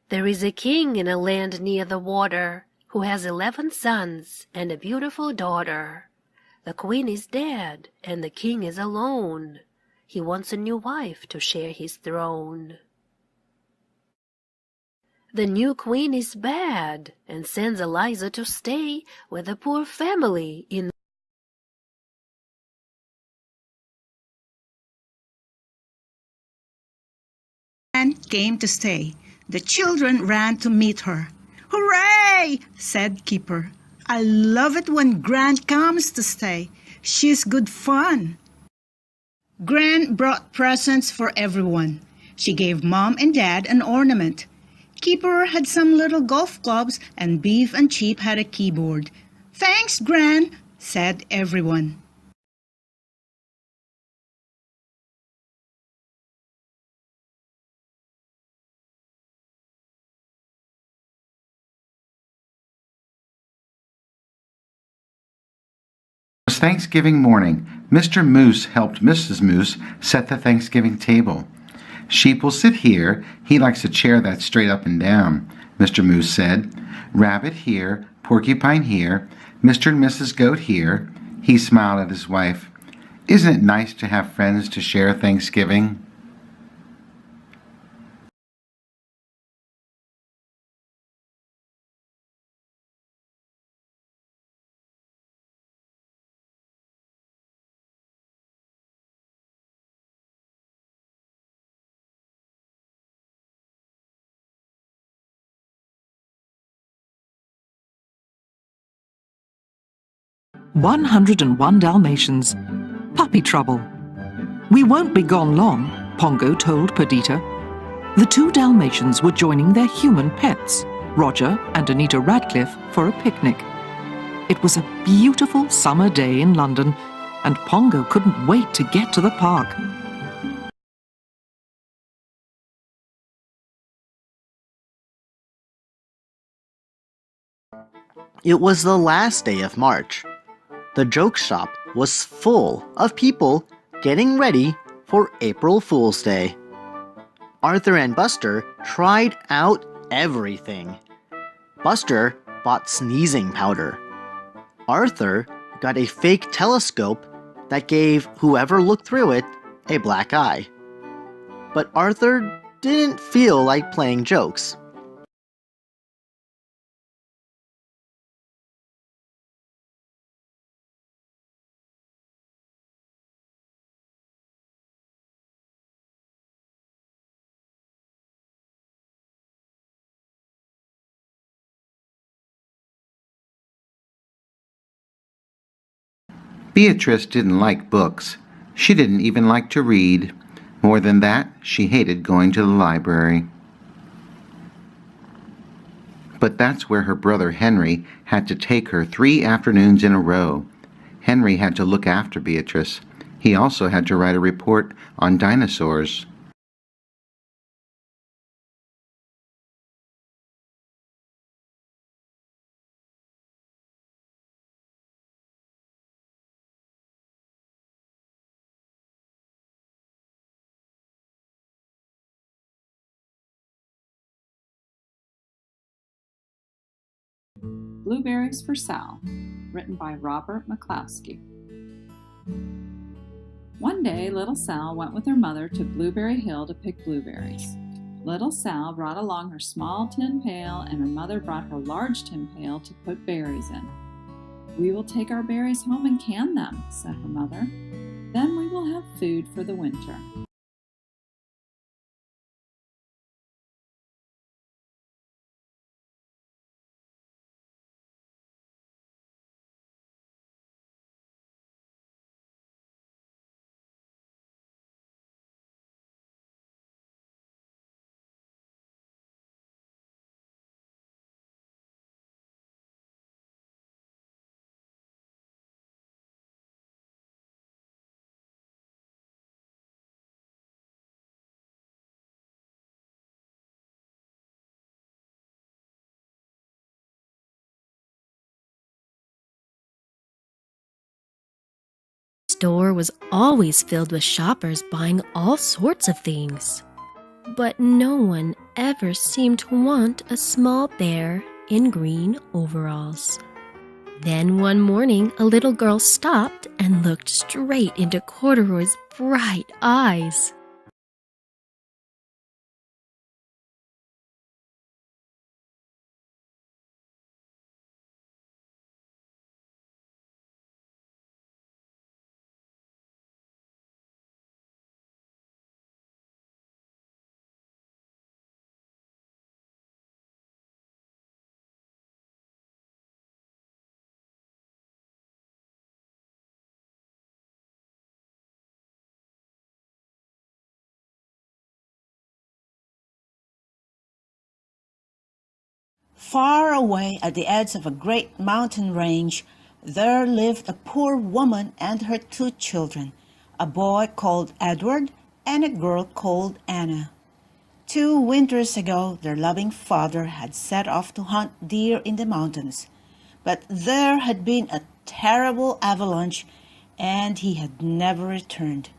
There is a king in a land near the water who has 11 sons and a beautiful daughter. The queen is dead and the king is alone. He wants a new wife to share his throne. The new queen is bad and sends Eliza to stay with a poor family in Anne came to stay. The children ran to meet her. "Hooray!" said Keeper. "I love it when Gran comes to stay. She's good fun." Gran brought presents for everyone. She gave Mom and Dad an ornament. Keeper had some little golf clubs, and Beef and Cheap had a keyboard. "Thanks, Gran," said everyone. It was Thanksgiving morning. Mr. Moose helped Mrs. Moose set the Thanksgiving table. "Sheep will sit here. He likes a chair that's straight up and down," Mr. Moose said. "Rabbit here, Porcupine here, Mr. and Mrs. Goat here." He smiled at his wife. "Isn't it nice to have friends to share Thanksgiving?" "101 Dalmatians. Puppy trouble. We won't be gone long," Pongo told Perdita. The 2 Dalmatians were joining their human pets, Roger and Anita Radcliffe, for a picnic. It was a beautiful summer day in London, and Pongo couldn't wait to get to the park. It was the last day of March. The joke shop was full of people getting ready for April Fool's Day. Arthur and Buster tried out everything. Buster bought sneezing powder. Arthur got a fake telescope that gave whoever looked through it a black eye. But Arthur didn't feel like playing jokes. Beatrice didn't like books. She didn't even like to read. More than that, she hated going to the library. But that's where her brother Henry had to take her 3 afternoons in a row. Henry had to look after Beatrice. He also had to write a report on dinosaurs. Blueberries for Sal, written by Robert McCloskey. One day, little Sal went with her mother to Blueberry Hill to pick blueberries. Little Sal brought along her small tin pail, and her mother brought her large tin pail to put berries in. "We will take our berries home and can them," said her mother. "Then we will have food for the winter." The store was always filled with shoppers buying all sorts of things. But no one ever seemed to want a small bear in green overalls. Then one morning, a little girl stopped and looked straight into Corduroy's bright eyes. Far away at the edge of a great mountain range, there lived a poor woman and her 2 children, a boy called Edward and a girl called Anna. 2 winters ago, their loving father had set off to hunt deer in the mountains, but there had been a terrible avalanche and he had never returned.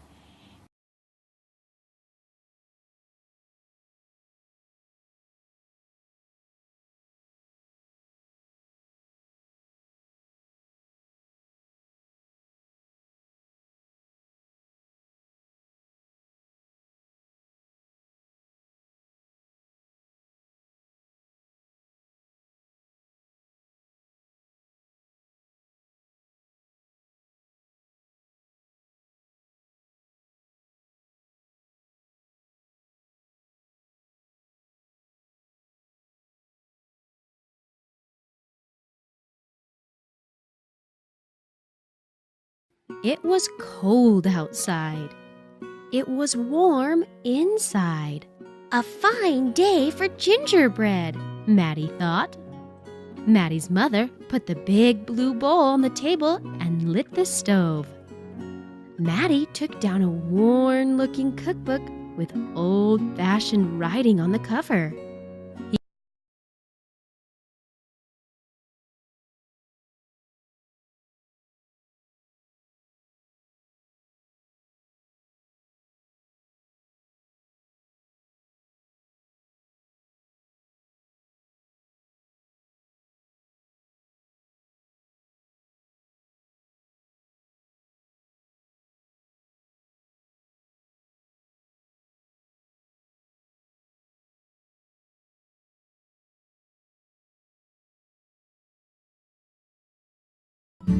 It was cold outside. It was warm inside. A fine day for gingerbread, Maddie thought. Maddie's mother put the big blue bowl on the table and lit the stove. Maddie took down a worn-looking cookbook with old-fashioned writing on the cover.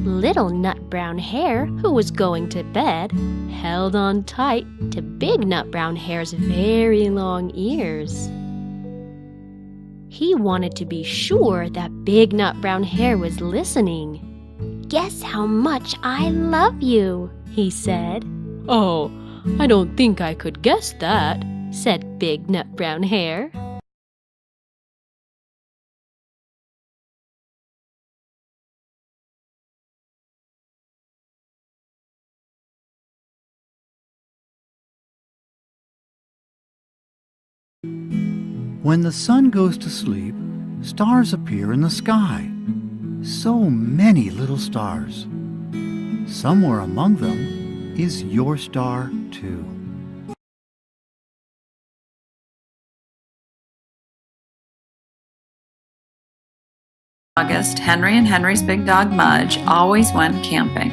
Little Nut Brown Hare, who was going to bed, held on tight to Big Nut Brown Hare's very long ears. He wanted to be sure that Big Nut Brown Hare was listening. "Guess how much I love you," he said. "Oh, I don't think I could guess that," said Big Nut Brown Hare. When the sun goes to sleep, stars appear in the sky. So many little stars. Somewhere among them is your star, too. August, Henry and Henry's big dog Mudge always went camping.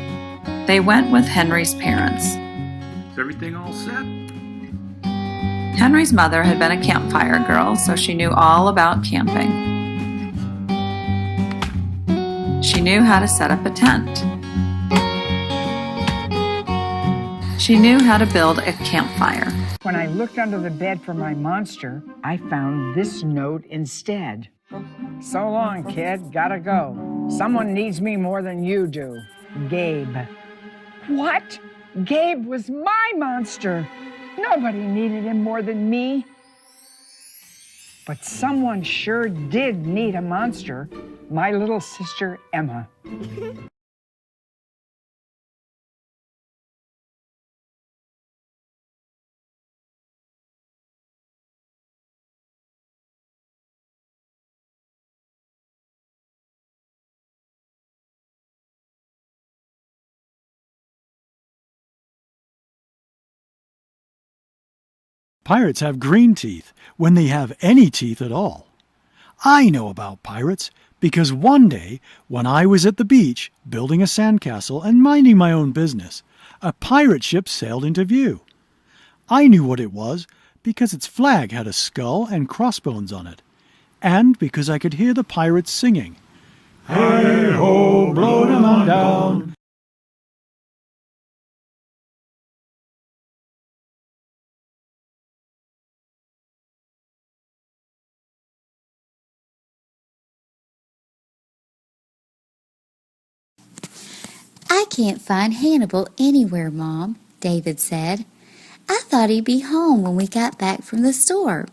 They went with Henry's parents. Is everything all set? Henry's mother had been a campfire girl, so she knew all about camping. She knew how to set up a tent. She knew how to build a campfire. When I looked under the bed for my monster, I found this note instead. "So long, kid. Gotta go. Someone needs me more than you do. Gabe." What? Gabe was my monster. Nobody needed him more than me. But someone sure did need a monster. My little sister, Emma. Pirates have green teeth when they have any teeth at all. I know about pirates because one day when I was at the beach building a sandcastle and minding my own business, a pirate ship sailed into view. I knew what it was because its flag had a skull and crossbones on it, and because I could hear the pirates singing, "Hey-ho, blow them on down." I can't find Hannibal anywhere, Mom, David said. I thought he'd be home when we got back from the store.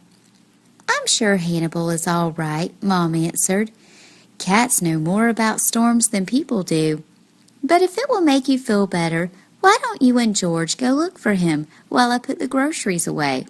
I'm sure Hannibal is all right, Mom answered. Cats know more about storms than people do. But if it will make you feel better, why don't you and George go look for him while I put the groceries away?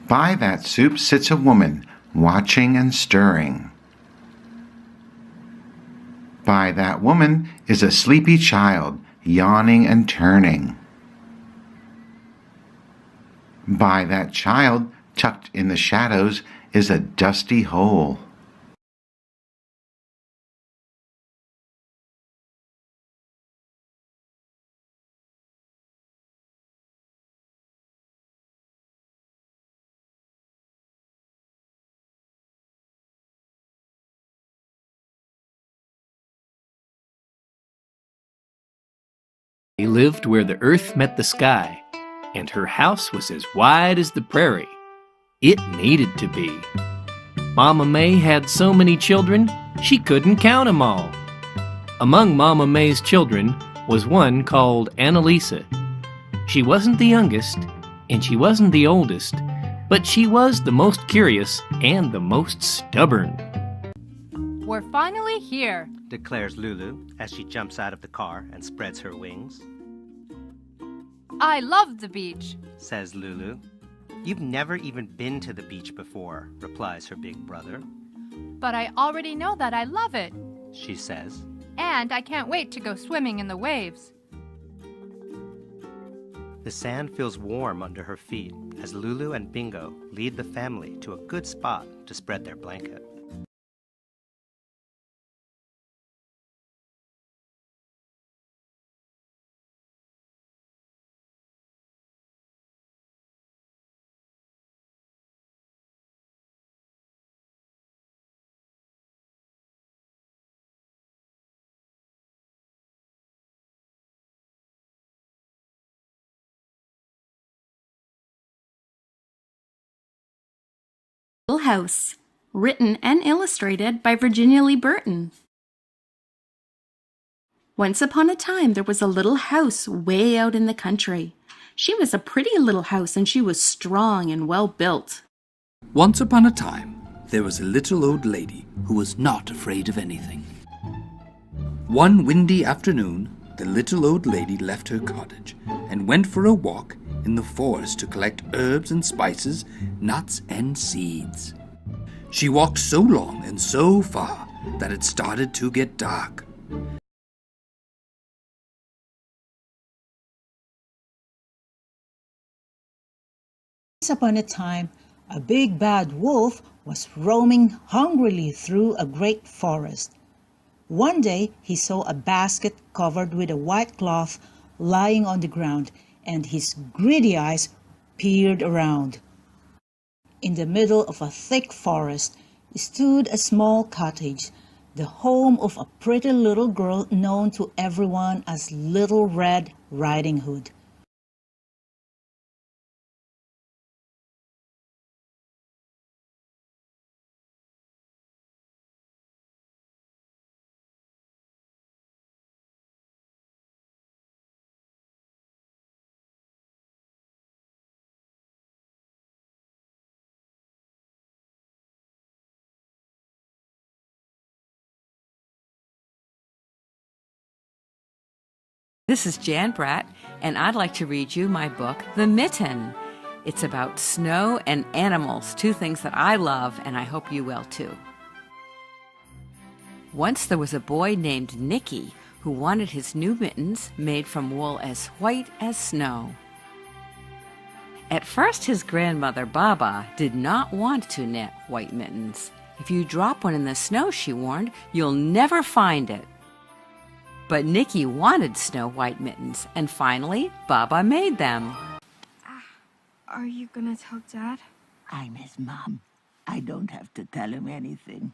By that soup sits a woman, watching and stirring. By that woman is a sleepy child, yawning and turning. By that child, tucked in the shadows, is a dusty hole. She lived where the earth met the sky, and her house was as wide as the prairie. It needed to be. Mama May had so many children, she couldn't count 'em all. Among Mama May's children was one called Annalisa. She wasn't the youngest, and she wasn't the oldest, but she was the most curious and the most stubborn. We're finally here, declares Lulu as she jumps out of the car and spreads her wings. I love the beach, says Lulu. You've never even been to the beach before, replies her big brother. But I already know that I love it, she says. And I can't wait to go swimming in the waves. The sand feels warm under her feet as Lulu and Bingo lead the family to a good spot to spread their blanket. House, written and illustrated by Virginia Lee Burton. Once upon a time, there was a little house way out in the country. She was a pretty little house, and she was strong and well built. Once upon a time, there was a little old lady who was not afraid of anything. One windy afternoon, the little old lady left her cottage and went for a walk in the forest to collect herbs and spices, nuts and seeds. She walked so long and so far that it started to get dark. Once upon a time, a big bad wolf was roaming hungrily through a great forest. One day he saw a basket covered with a white cloth lying on the ground, and his greedy eyes peered around. In the middle of a thick forest stood a small cottage. the home of a pretty little girl known to everyone as Little Red Riding Hood. This is Jan Bratt, and I'd like to read you my book, The Mitten. It's about snow and animals, two things that I love, and I hope you will too. Once there was a boy named Nicky who wanted his new mittens made from wool as white as snow. At first, his grandmother, Baba, did not want to knit white mittens. If you drop one in the snow, she warned, you'll never find it. But Nicky wanted snow white mittens, and finally, Baba made them. Are you gonna tell Dad? I'm his mom. I don't have to tell him anything.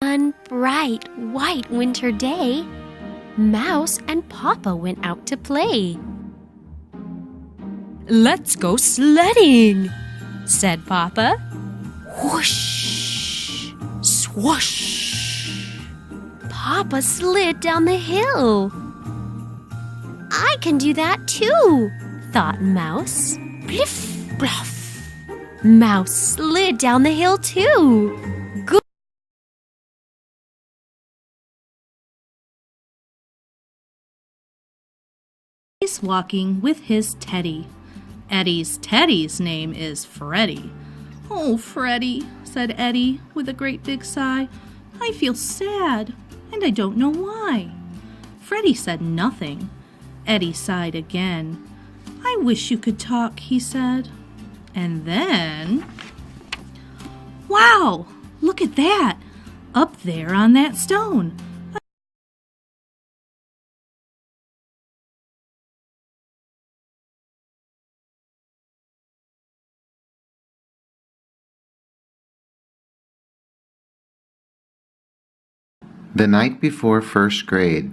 One bright white winter day, Mouse and Papa went out to play. "Let's go sledding," said Papa. Whoosh! Swoosh! Papa slid down the hill. "I can do that too," thought Mouse. Pliff, bluff. Mouse slid down the hill too. He's walking with his Teddy. Eddie's Teddy's name is Freddie. "Oh, Freddie," said Eddie with a great big sigh, "I feel sad, and I don't know why." Freddie said nothing. Eddie sighed again. "I wish you could talk," he said. And then, wow, look at that, up there on that stone. The Night Before First Grade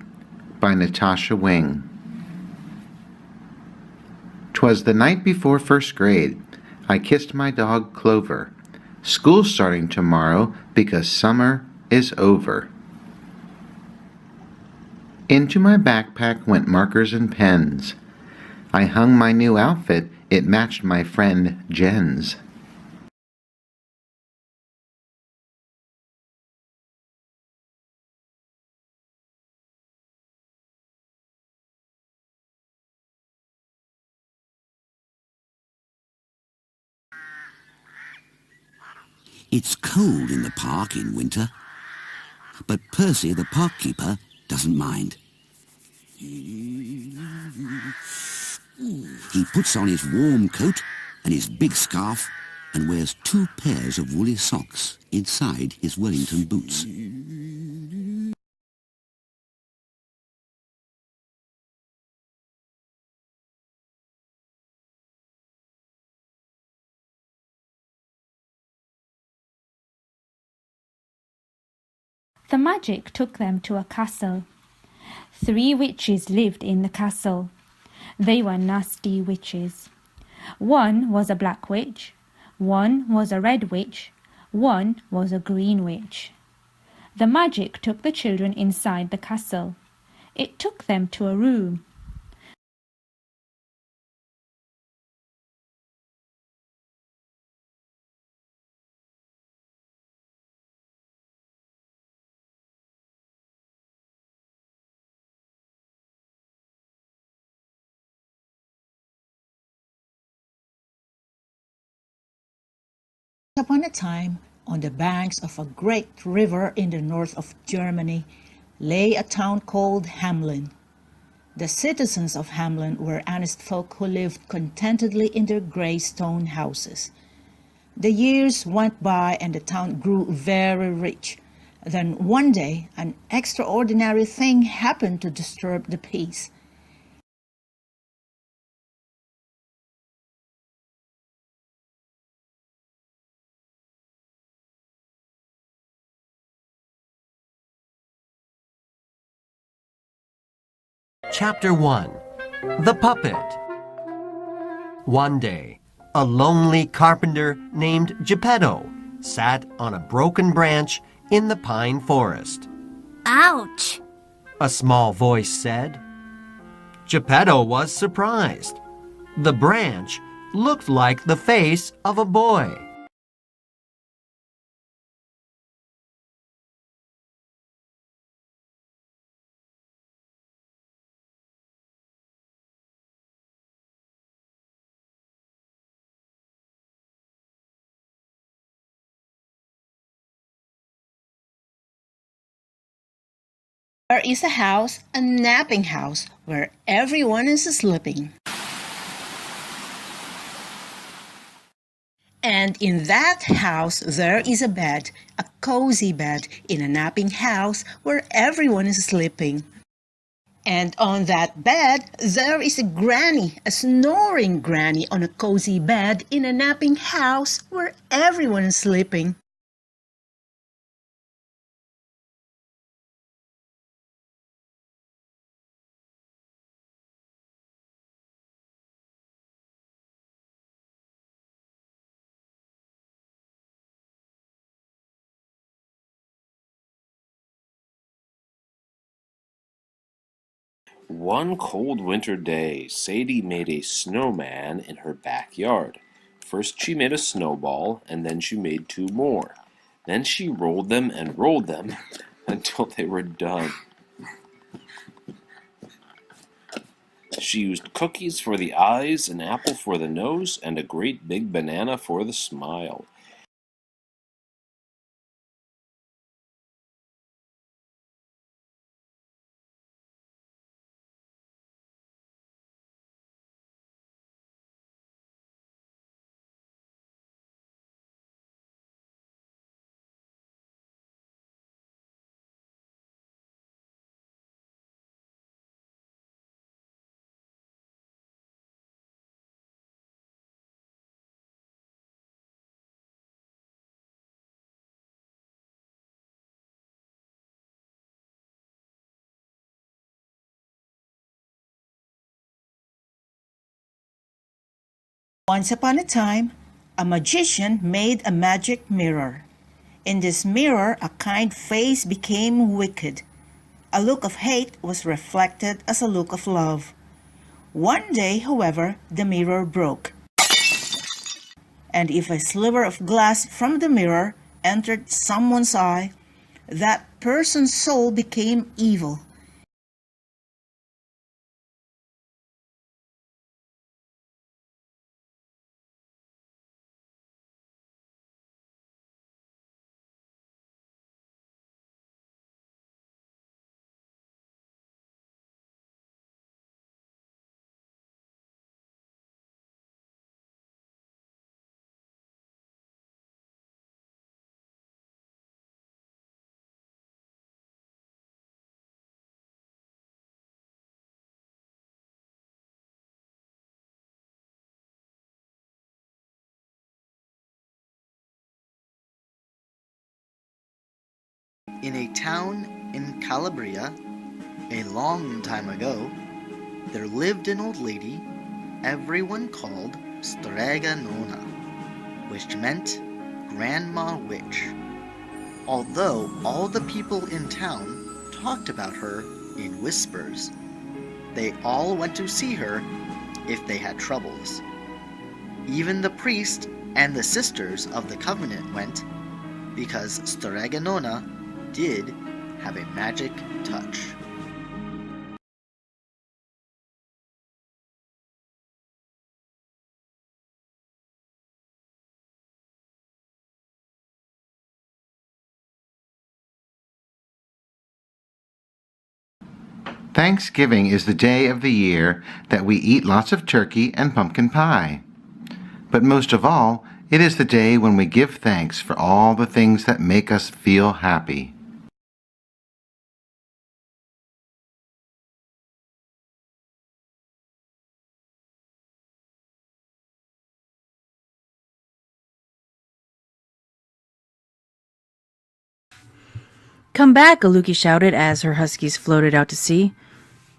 by Natasha Wing. 'Twas the night before first grade. I kissed my dog Clover. School's starting tomorrow because summer is over. Into my backpack went markers and pens. I hung my new outfit. It matched my friend Jen's. It's cold in the park in winter, but Percy, the park keeper, doesn't mind. He puts on his warm coat and his big scarf and wears 2 pairs of woolly socks inside his Wellington boots. The magic took them to a castle. 3 witches lived in the castle. They were nasty witches. One was a black witch, one was a red witch, one was a green witch. The magic took the children inside the castle. It took them to a room. Upon a time, on the banks of a great river in the north of Germany, lay a town called Hamlin. The citizens of Hamlin were honest folk who lived contentedly in their gray stone houses. The years went by and the town grew very rich. Then one day, an extraordinary thing happened to disturb the peace. Chapter 1. The Puppet. One day, a lonely carpenter named Geppetto sat on a broken branch in the pine forest. Ouch! A small voice said. Geppetto was surprised. The branch looked like the face of a boy. There is a house, a napping house, where everyone is sleeping. And in that house there is a bed, a cozy bed in a napping house where everyone is sleeping. And on that bed there is a granny, a snoring granny on a cozy bed in a napping house where everyone is sleeping. One cold winter day, Sadie made a snowman in her backyard. First she made a snowball, and then she made two more. Then she rolled them and rolled them until they were done. She used cookies for the eyes, an apple for the nose, and a great big banana for the smile. Once upon a time, a magician made a magic mirror. In this mirror, a kind face became wicked. A look of hate was reflected as a look of love. One day, however, the mirror broke. And if a sliver of glass from the mirror entered someone's eye, that person's soul became evil. In a town in Calabria, a long time ago, there lived an old lady everyone called Strega Nona, which meant Grandma Witch. Although all the people in town talked about her in whispers, they all went to see her if they had troubles. Even the priest and the sisters of the covenant went, because Strega Nona did have a magic touch. Thanksgiving is the day of the year that we eat lots of turkey and pumpkin pie. But most of all, it is the day when we give thanks for all the things that make us feel happy. "Come back," Aluki shouted as her huskies floated out to sea.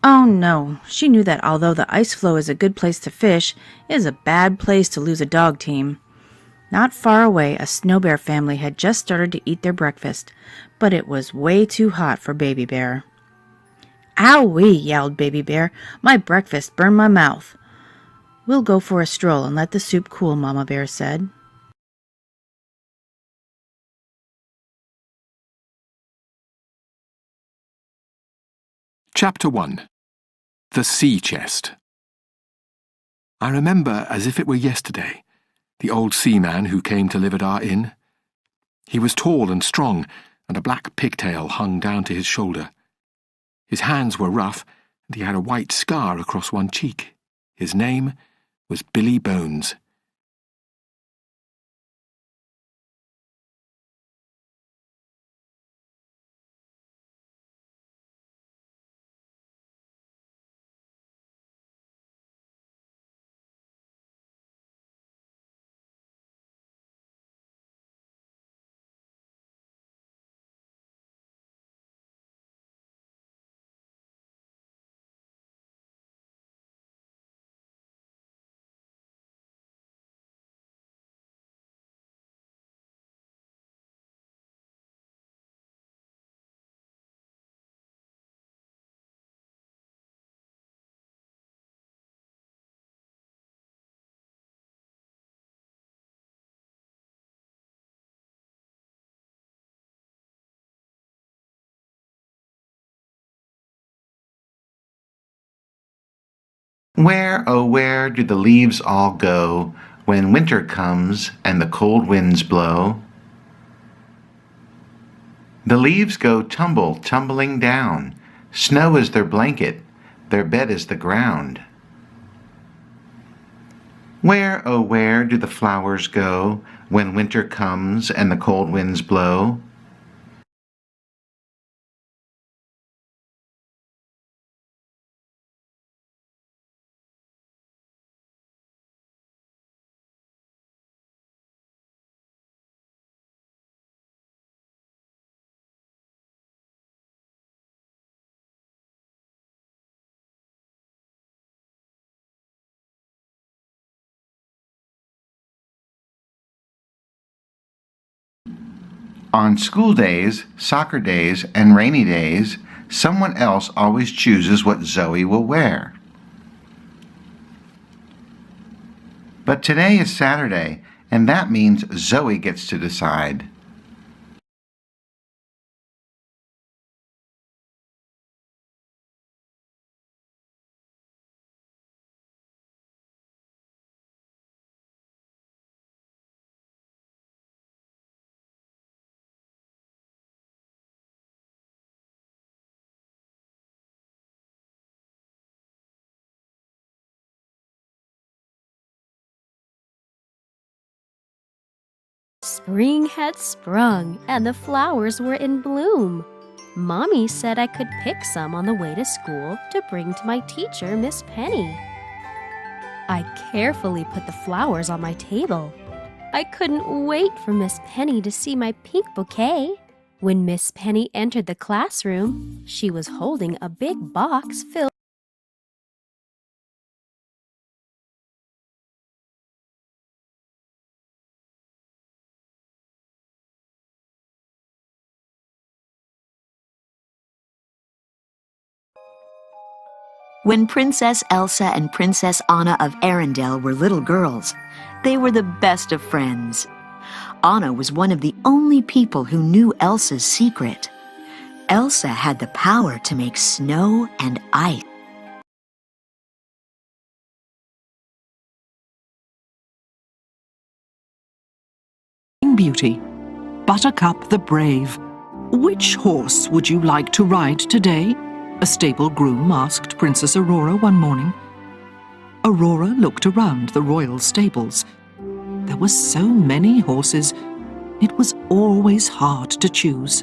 Oh no, she knew that although the ice floe is a good place to fish, it is a bad place to lose a dog team. Not far away, a snow bear family had just started to eat their breakfast, but it was way too hot for Baby Bear. "Owie!" yelled Baby Bear. "My breakfast burned my mouth." "We'll go for a stroll and let the soup cool," Mama Bear said. Chapter 1. The Sea Chest. I remember as if it were yesterday, the old seaman who came to live at our inn. He was tall and strong, and a black pigtail hung down to his shoulder. His hands were rough, and he had a white scar across one cheek. His name was Billy Bones. Where, oh where do the leaves all go when winter comes and the cold winds blow? The leaves go tumbling down. Snow is their blanket, their bed is the ground. Where, oh where do the flowers go when winter comes and the cold winds blow? On school days, soccer days, and rainy days, someone else always chooses what Zoe will wear. But today is Saturday, and that means Zoe gets to decide. Spring had sprung, and the flowers were in bloom. Mommy said I could pick some on the way to school to bring to my teacher, Miss Penny. I carefully put the flowers on my table. I couldn't wait for Miss Penny to see my pink bouquet. When Miss Penny entered the classroom, she was holding a big box filled When Princess Elsa and Princess Anna of Arendelle were little girls, they were the best of friends. Anna was one of the only people who knew Elsa's secret. Elsa had the power to make snow and ice. Beauty, Buttercup the Brave. Which horse would you like to ride today? a stable groom asked Princess Aurora one morning. Aurora looked around the royal stables. There were so many horses, it was always hard to choose.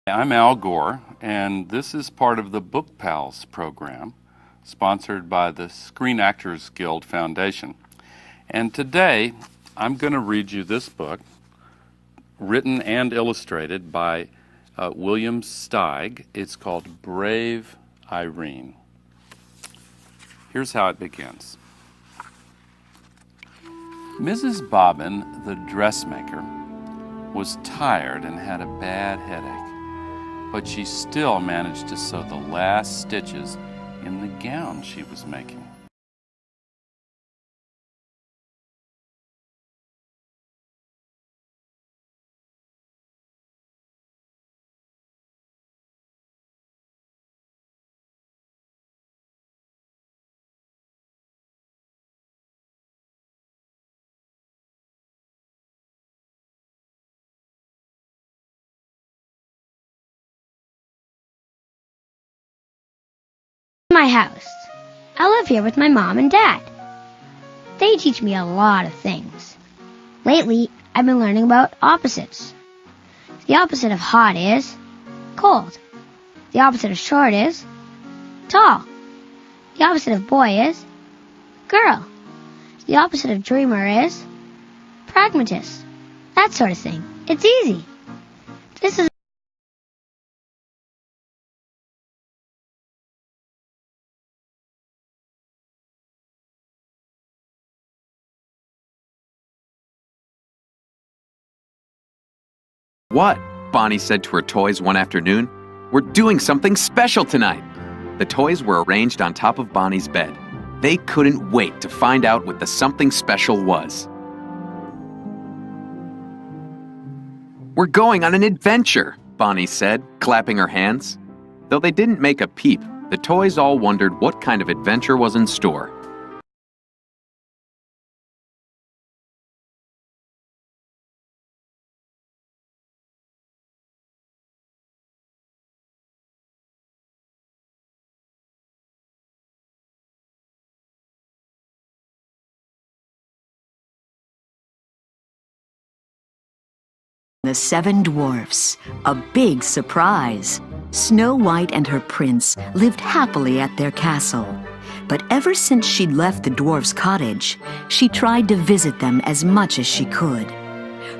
I'm Al Gore, and this is part of the Book Pals program, sponsored by the Screen Actors Guild Foundation. And today, I'm going to read you this book, written and illustrated by William Steig. It's called Brave Irene. Here's how it begins. Mrs. Bobbin, the dressmaker, was tired and had a bad headache, but she still managed to sew the last stitches in the gown she was making. My house. I live here with my mom and dad. They teach me a lot of things. Lately, I've been learning about opposites. The opposite of hot is cold. The opposite of short is tall. The opposite of boy is girl. The opposite of dreamer is pragmatist. That sort of thing. It's easy. This is What? Bonnie said to her toys one afternoon. We're doing something special tonight. The toys were arranged on top of Bonnie's bed. They couldn't wait to find out what the something special was. We're going on an adventure, Bonnie said, clapping her hands. Though they didn't make a peep, the toys all wondered what kind of adventure was in store. The Seven Dwarfs, a big surprise. Snow White and her prince lived happily at their castle. But ever since she'd left the dwarf's cottage, she tried to visit them as much as she could.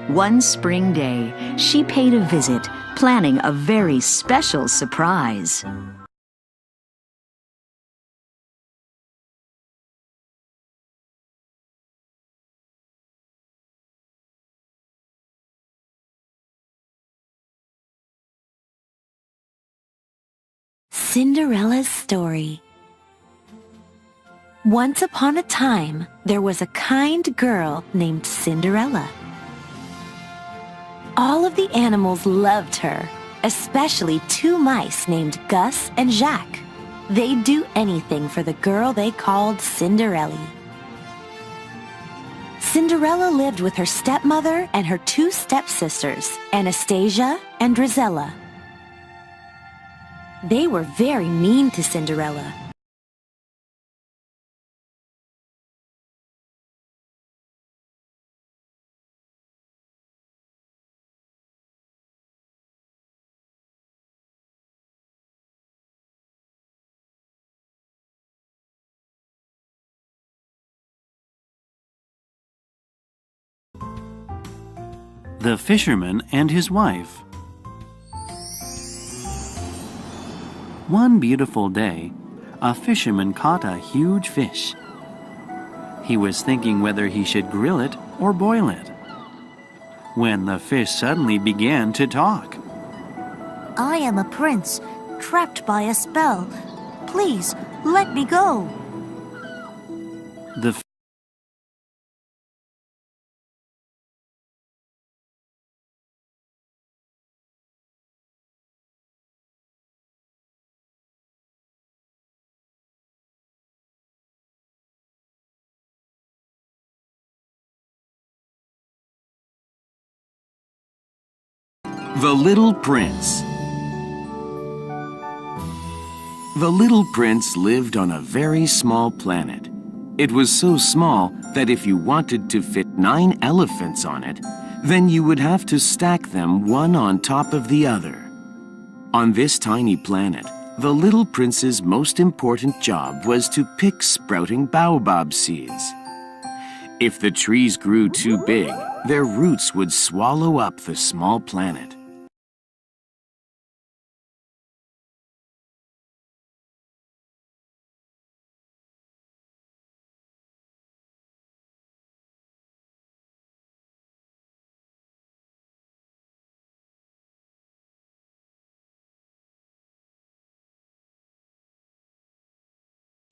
One spring day, she paid a visit, planning a very special surprise. Cinderella's Story. Once upon a time, there was a kind girl named Cinderella. All of the animals loved her, especially two mice named Gus and Jacques. They'd do anything for the girl they called Cinderella. Cinderella lived with her stepmother and her two stepsisters, Anastasia and Drizella. They were very mean to Cinderella. The Fisherman and His Wife. One beautiful day, a fisherman caught a huge fish. He was thinking whether he should grill it or boil it, when the fish suddenly began to talk. I am a prince, trapped by a spell. Please, let me go. The The Little Prince. The little prince lived on a very small planet. It was so small that if you wanted to fit 9 elephants on it, then you would have to stack them one on top of the other. On this tiny planet, the little prince's most important job was to pick sprouting baobab seeds. If the trees grew too big, their roots would swallow up the small planet.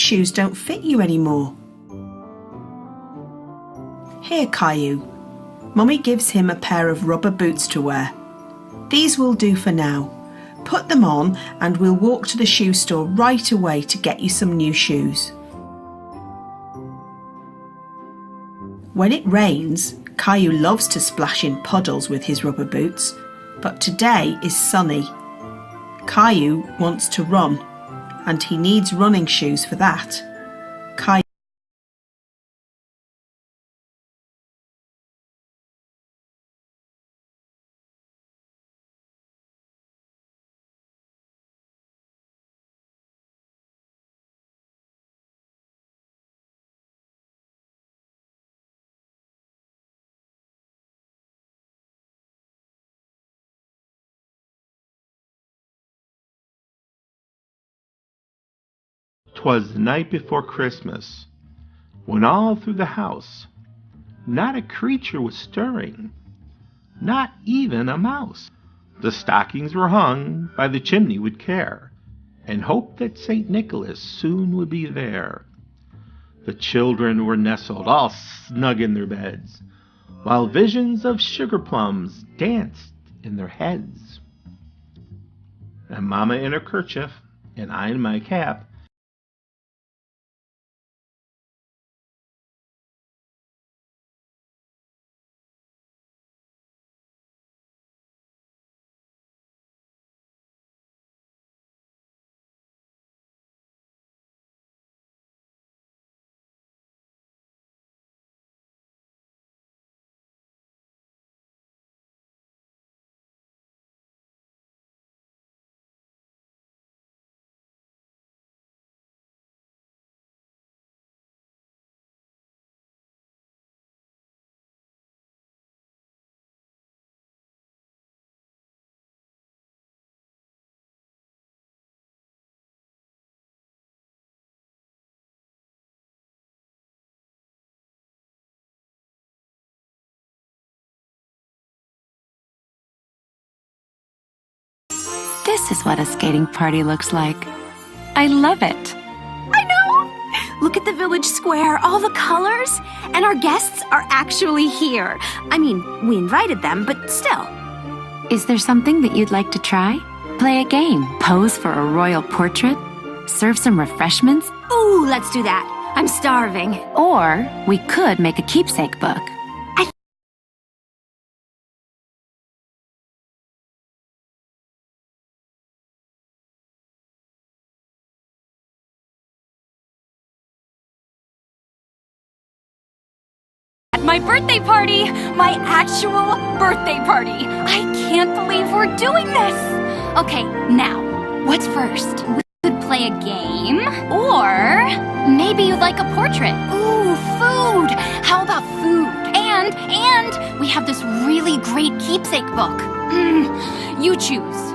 Shoes don't fit you anymore. Here, Caillou. Mummy gives him a pair of rubber boots to wear. These will do for now. Put them on and we'll walk to the shoe store right away to get you some new shoes. When it rains, Caillou loves to splash in puddles with his rubber boots, but today is sunny. Caillou wants to run, and he needs running shoes for that. Caillou "'Twas the night before Christmas, when all through the house not a creature was stirring, not even a mouse. The stockings were hung by the chimney with care, and hoped that St. Nicholas soon would be there. The children were nestled all snug in their beds, while visions of sugar plums danced in their heads. And Mama in her kerchief, and I in my cap, This is what a skating party looks like. I love it. I know! Look at the village square, all the colors. And our guests are actually here. I mean, we invited them, but still. Is there something that you'd like to try? Play a game, pose for a royal portrait, serve some refreshments? Ooh, let's do that. I'm starving. Or we could make a keepsake book. My birthday party! My actual birthday party! I can't believe we're doing this! Okay, now, what's first? We could play a game, or maybe you'd like a portrait. Ooh, food! How about food? And we have this really great keepsake book. You choose.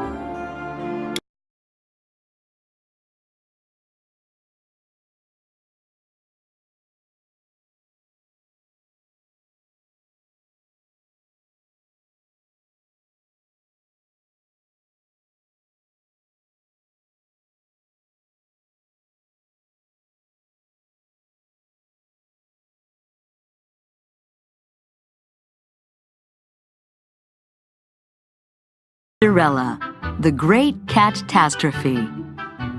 Cinderella, the great catastrophe.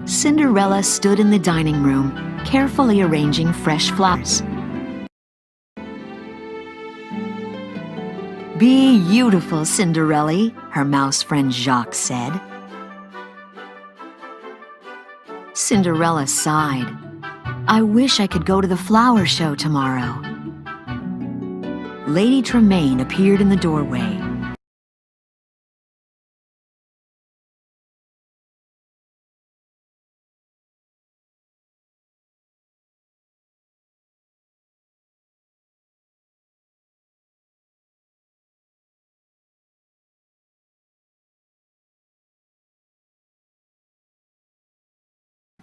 Cinderella stood in the dining room, carefully arranging fresh flowers. Beautiful, Cinderella, her mouse friend Jacques said. Cinderella sighed. I wish I could go to the flower show tomorrow. Lady Tremaine appeared in the doorway.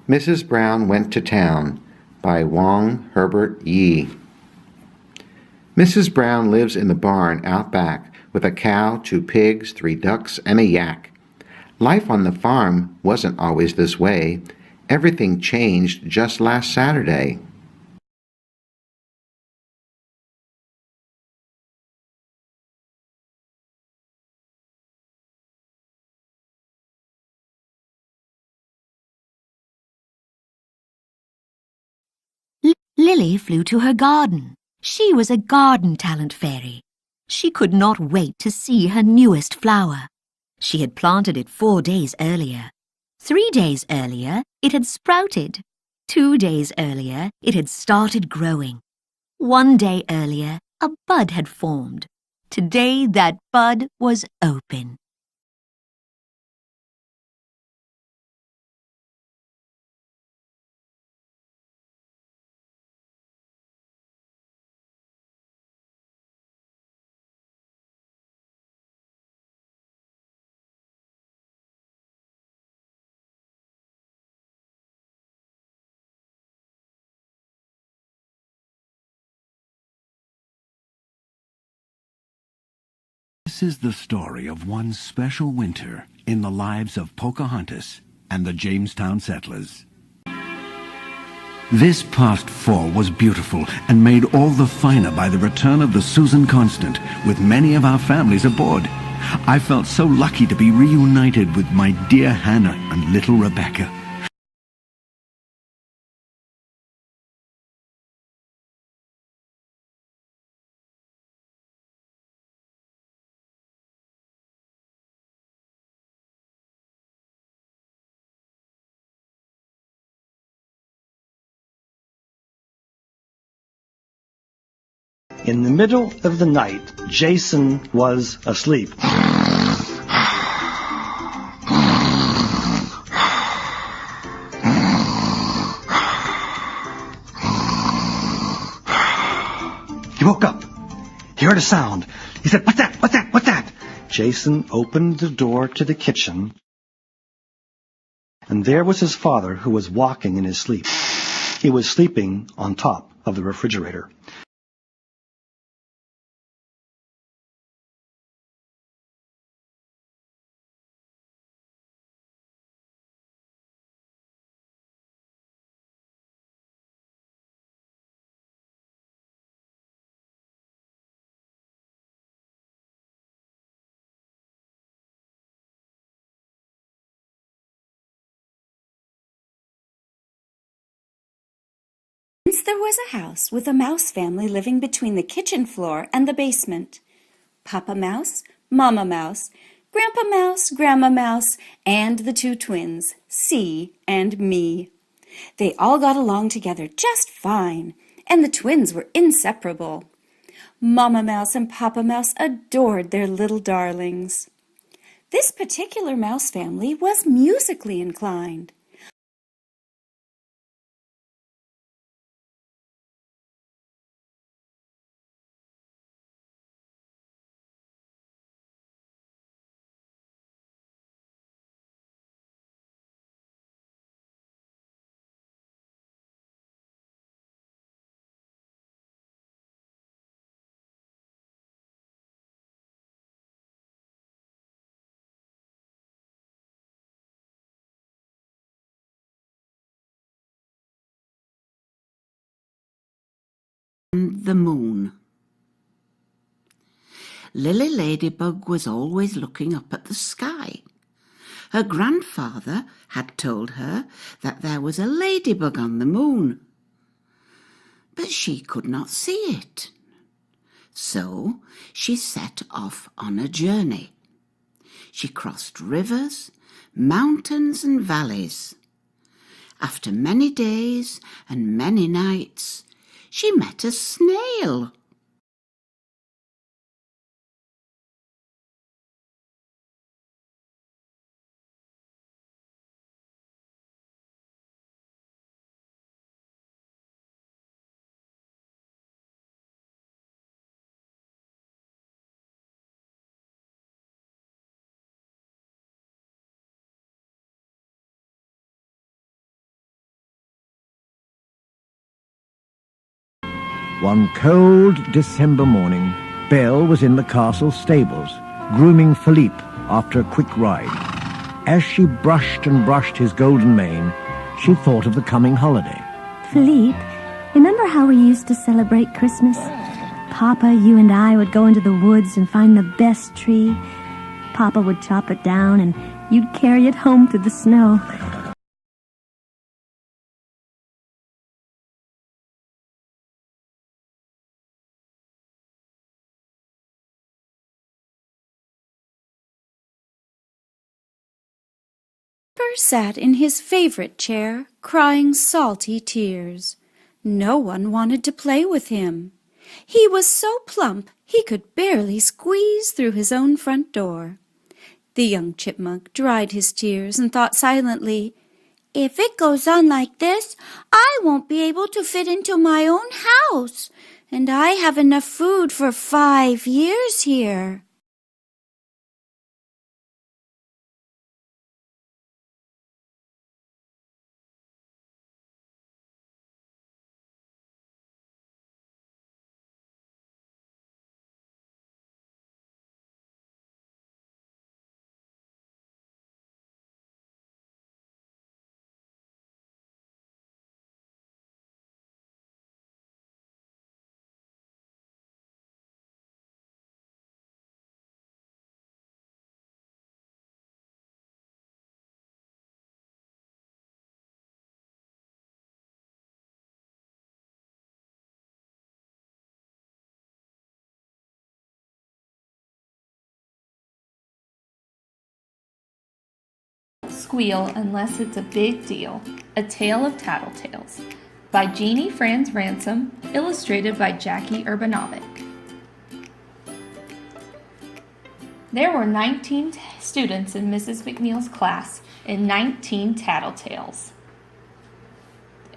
Mrs. Brown Went to Town by Wong Herbert Yi. Mrs. Brown lives in the barn out back with a cow, 2 pigs, 3 ducks, and a yak. Life on the farm wasn't always this way. Everything changed just last Saturday. Lily flew to her garden. She was a garden talent fairy. She could not wait to see her newest flower. She had planted it 4 days earlier. 3 days earlier, it had sprouted. 2 days earlier, it had started growing. 1 day earlier, a bud had formed. Today, that bud was open. This is the story of one special winter in the lives of Pocahontas and the Jamestown settlers. This past fall was beautiful and made all the finer by the return of the Susan Constant, with many of our families aboard. I felt so lucky to be reunited with my dear Hannah and little Rebecca. In the middle of the night, Jason was asleep. He woke up. He heard a sound. He said, "What's that? What's that? What's that?" Jason opened the door to the kitchen, and there was his father, who was walking in his sleep. He was sleeping on top of the refrigerator. Once there was a house with a mouse family living between the kitchen floor and the basement. Papa Mouse, Mama Mouse, Grandpa Mouse, Grandma Mouse, and the 2 twins, C and Me. They all got along together just fine, and the twins were inseparable. Mama Mouse and Papa Mouse adored their little darlings. This particular mouse family was musically inclined. The moon. Lily Ladybug was always looking up at the sky. Her grandfather had told her that there was a ladybug on the moon, but she could not see it. So she set off on a journey. She crossed rivers, mountains and valleys. After many days and many nights, she met a snail. One cold December morning, Belle was in the castle stables, grooming Philippe after a quick ride. As she brushed and brushed his golden mane, she thought of the coming holiday. Philippe, remember how we used to celebrate Christmas? Papa, you and I would go into the woods and find the best tree. Papa would chop it down and you'd carry it home through the snow. Sat in his favorite chair, crying salty tears. No one wanted to play with him. He was so plump he could barely squeeze through his own front door. The young chipmunk dried his tears and thought silently, "If it goes on like this, I won't be able to fit into my own house, and I have enough food for 5 years here." Squeal unless it's a big deal. A Tale of Tattletales by Jeannie Franz Ransom, illustrated by Jackie Urbanovic. There were 19 students in Mrs. McNeil's class and 19 tattletales.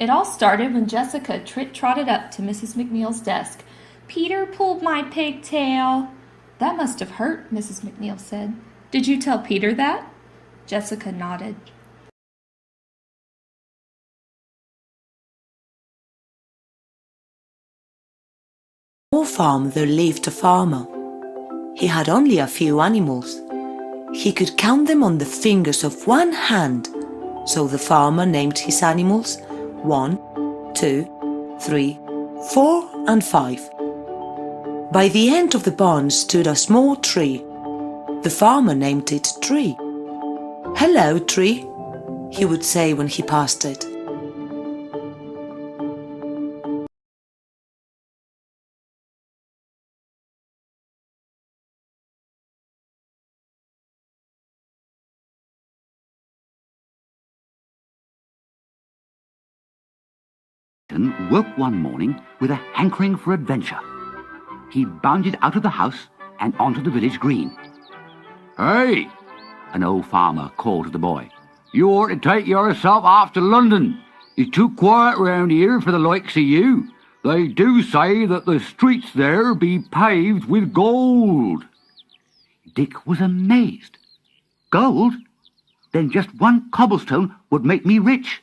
It all started when Jessica trotted up to Mrs. McNeil's desk. "Peter pulled my pigtail." "That must have hurt," Mrs. McNeil said. "Did you tell Peter that?" Jessica nodded. On a farm there lived a farmer. He had only a few animals. He could count them on the fingers of one hand, so the farmer named his animals 1, 2, 3, 4, and 5. By the end of the barn stood a small tree. The farmer named it Tree. "Hello, Tree," he would say when he passed it. Woke one morning with a hankering for adventure. He bounded out of the house and onto the village green. "Hey!" an old farmer called to the boy. "You ought to take yourself off to London. It's too quiet round here for the likes of you. They do say that the streets there be paved with gold." Dick was amazed. "Gold? Then just one cobblestone would make me rich."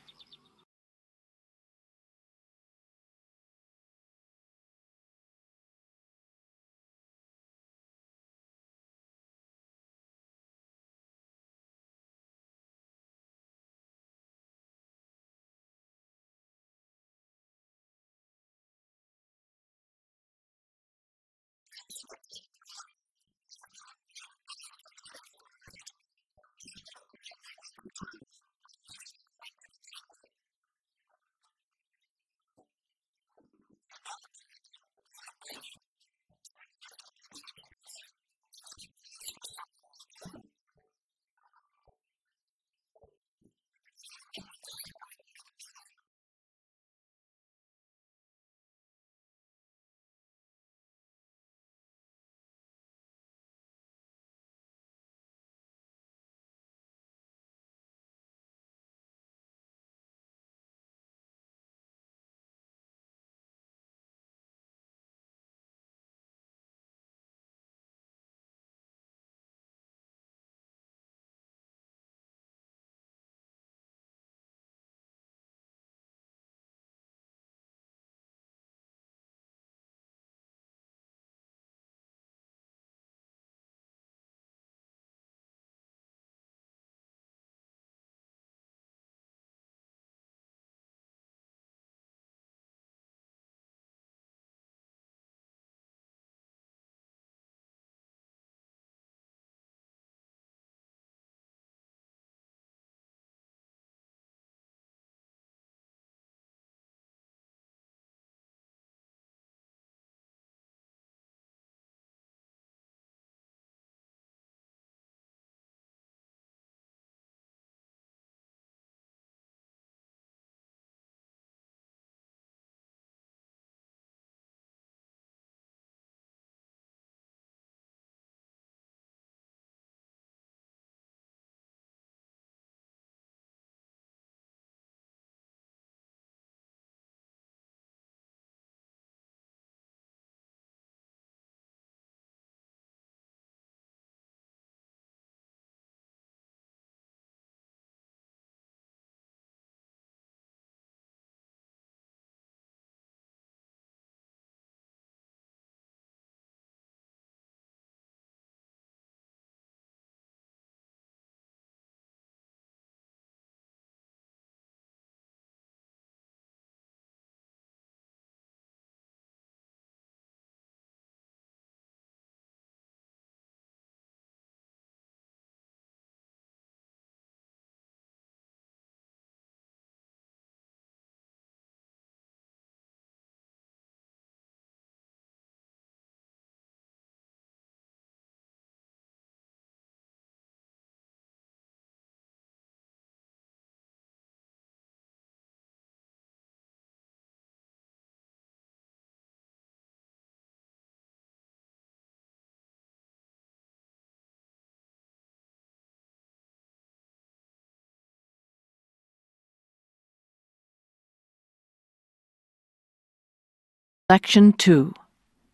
Section 2,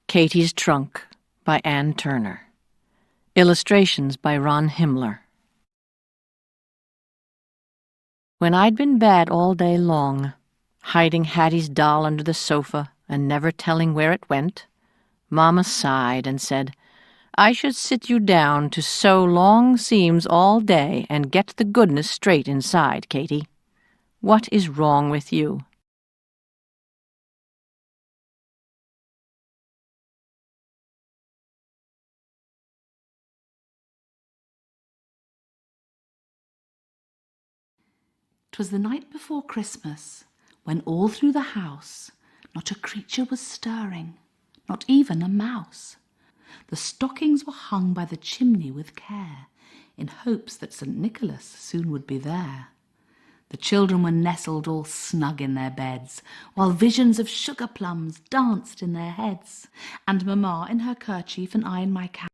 Katys Trunk, by Ann Turner. Illustrations by Ron Himmler. When I'd been bad all day long, hiding Hattie's doll under the sofa and never telling where it went, Mama sighed and said, I should sit you down to sew long seams all day and get the goodness straight inside, Katie. What is wrong with you? "'Twas the night before Christmas, when all through the house not a creature was stirring, not even a mouse. The stockings were hung by the chimney with care, in hopes that St. Nicholas soon would be there. The children were nestled all snug in their beds, while visions of sugar plums danced in their heads, and Mamma in her kerchief and I in my cap.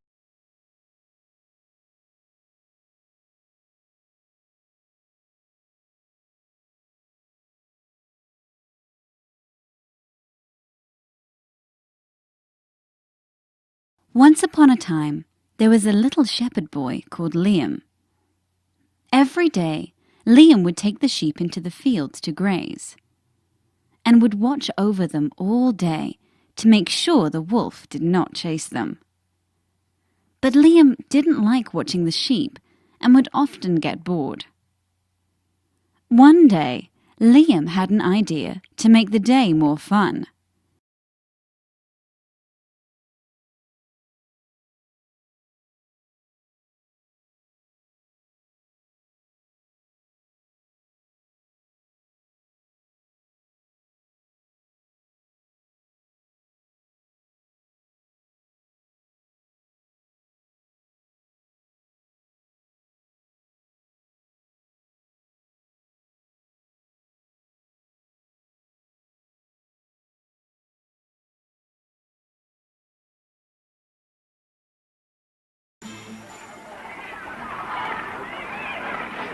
Once upon a time, there was a little shepherd boy called Liam. Every day, Liam would take the sheep into the fields to graze, and would watch over them all day to make sure the wolf did not chase them. But Liam didn't like watching the sheep and would often get bored. One day, Liam had an idea to make the day more fun.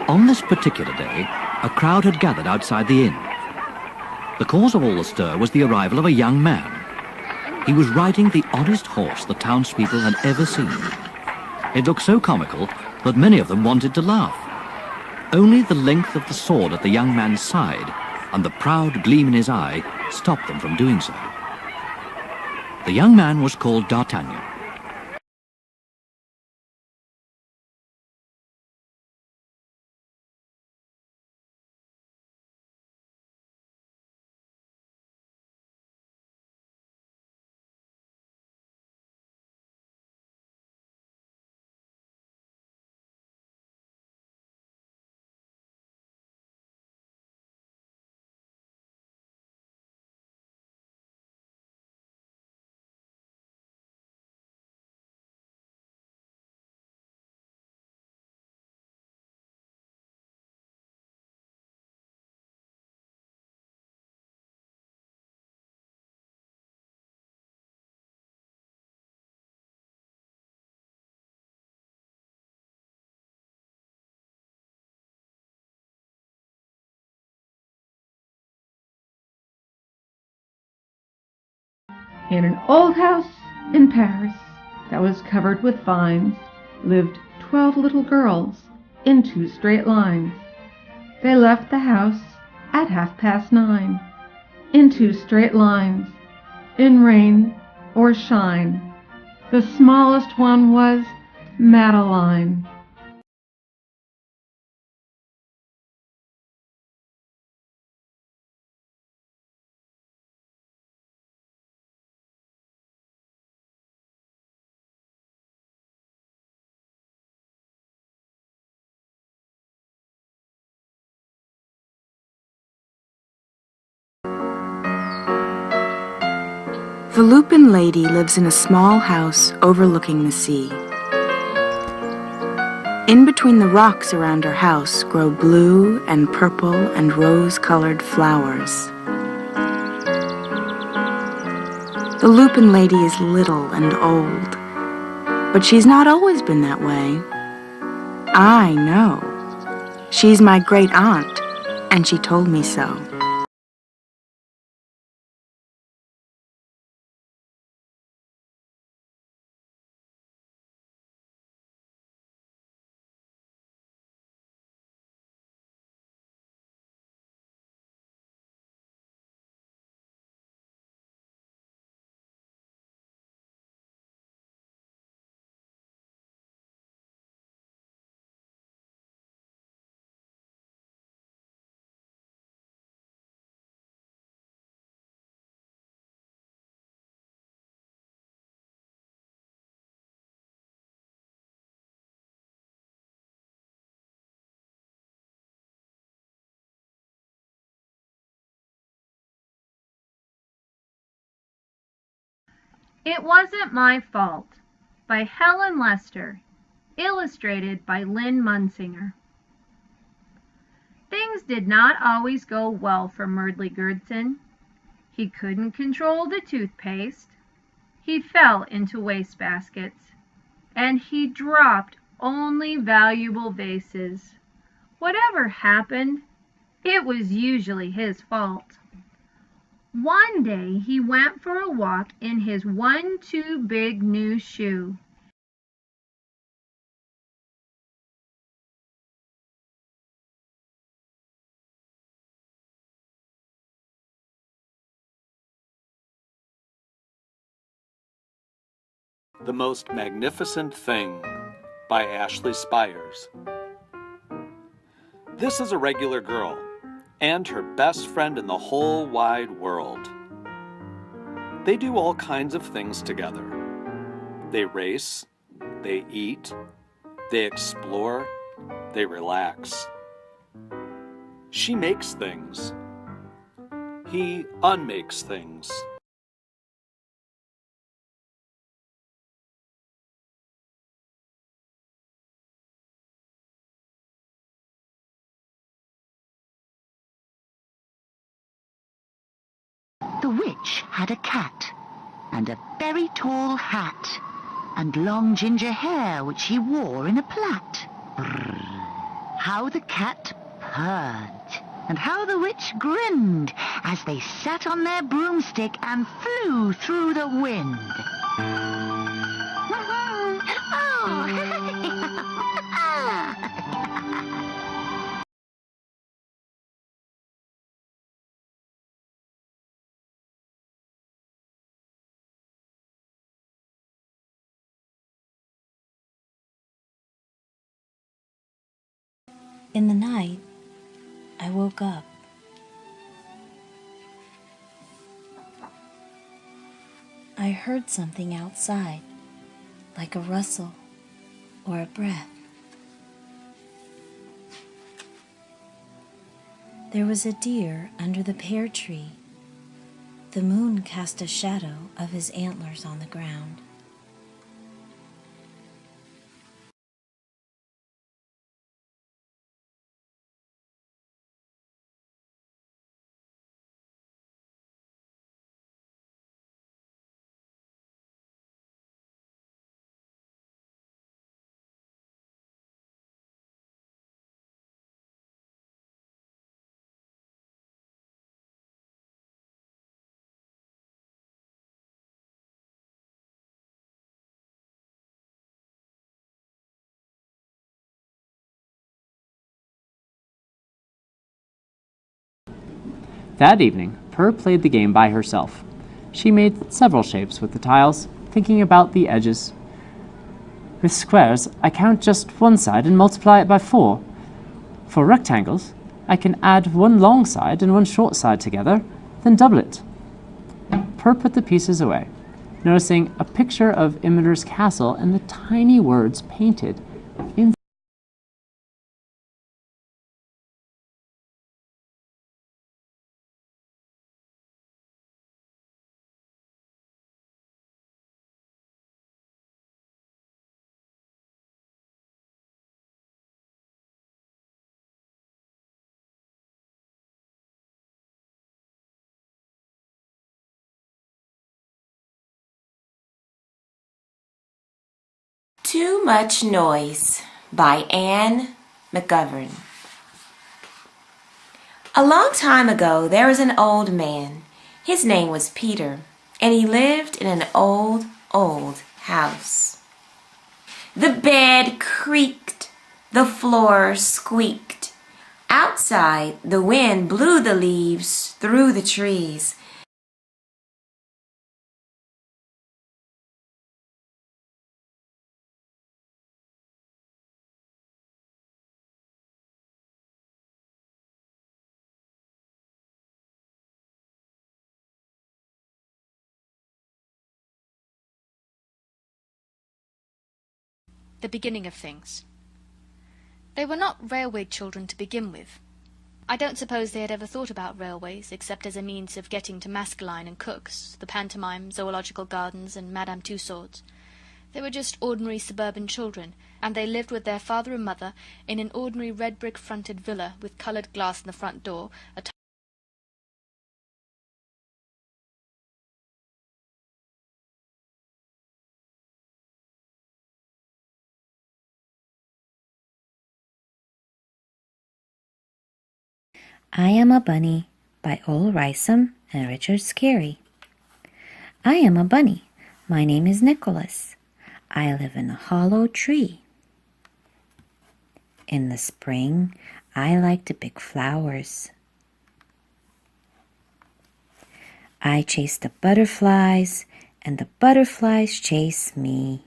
On this particular day, a crowd had gathered outside the inn. The cause of all the stir was the arrival of a young man. He was riding the oddest horse the townspeople had ever seen. It looked so comical that many of them wanted to laugh. Only the length of the sword at the young man's side and the proud gleam in his eye stopped them from doing so. The young man was called D'Artagnan. In an old house in Paris that was covered with vines lived 12 little girls in 2 straight lines. They left the house at 9:30 in 2 straight lines, in rain or shine. The smallest one was Madeline. The Lupin Lady lives in a small house overlooking the sea. In between the rocks around her house grow blue and purple and rose-colored flowers. The Lupin Lady is little and old, but she's not always been that way. I know. She's my great aunt, and she told me so. It Wasn't My Fault by Helen Lester, illustrated by Lynn Munsinger. Things did not always go well for Merdley Goodson. He couldn't control the toothpaste. He fell into wastebaskets, and he dropped only valuable vases. Whatever happened, it was usually his fault. One day he went for a walk in his too big new shoe. The Most Magnificent Thing by Ashley Spires. This is a regular girl and her best friend in the whole wide world. They do all kinds of things together. They race, they eat, they explore, they relax. She makes things. He unmakes things. The witch had a cat, and a very tall hat, and long ginger hair which he wore in a plait. Brrr. How the cat purred, and how the witch grinned, as they sat on their broomstick and flew through the wind. In the night, I woke up. I heard something outside, like a rustle or a breath. There was a deer under the pear tree. The moon cast a shadow of his antlers on the ground. That evening, Per played the game by herself. She made several shapes with the tiles, thinking about the edges. With squares, I count just one side and multiply it by 4. For rectangles, I can add one long side and one short side together, then double it. Per put the pieces away, noticing a picture of Immer's castle and the tiny words painted in Too Much Noise by Anne McGovern. A long time ago, there was an old man. His name was Peter, and he lived in an old, old house. The bed creaked, the floor squeaked. Outside, the wind blew the leaves through the trees. The beginning of things. They were not railway children to begin with. I don't suppose they had ever thought about railways except as a means of getting to Maskelyne and Cook's, the pantomime, zoological gardens, and Madame Tussauds. They were just ordinary suburban children, and they lived with their father and mother in an ordinary red brick-fronted villa with coloured glass in the front door, I Am a Bunny by Ole Risom and Richard Scarry. I am a bunny. My name is Nicholas. I live in a hollow tree. In the spring, I like to pick flowers. I chase the butterflies, and the butterflies chase me.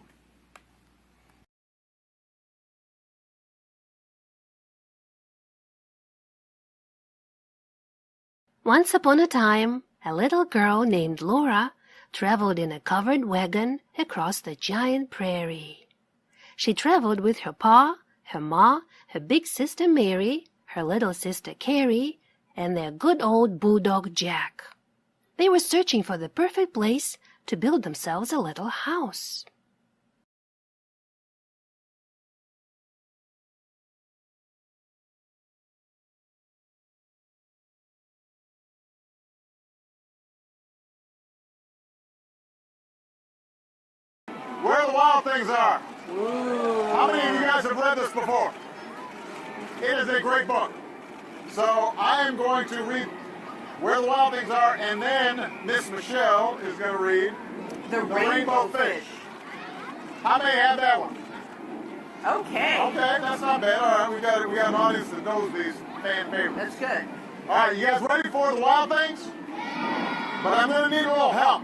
Once upon a time, a little girl named Laura traveled in a covered wagon across the giant prairie. She traveled with her pa, her ma, her big sister Mary, her little sister Carrie, and their good old bulldog Jack. They were searching for the perfect place to build themselves a little house. Where the Wild Things Are. How many of you guys have read this before? It is a great book. So I am going to read Where the Wild Things Are, and then Miss Michelle is going to read The Rainbow Fish. How many have that one? Okay. Okay, that's not bad. All right, we got an audience that knows these fan favorites. That's good. All right, you guys ready for The Wild Things? But I'm going to need a little help.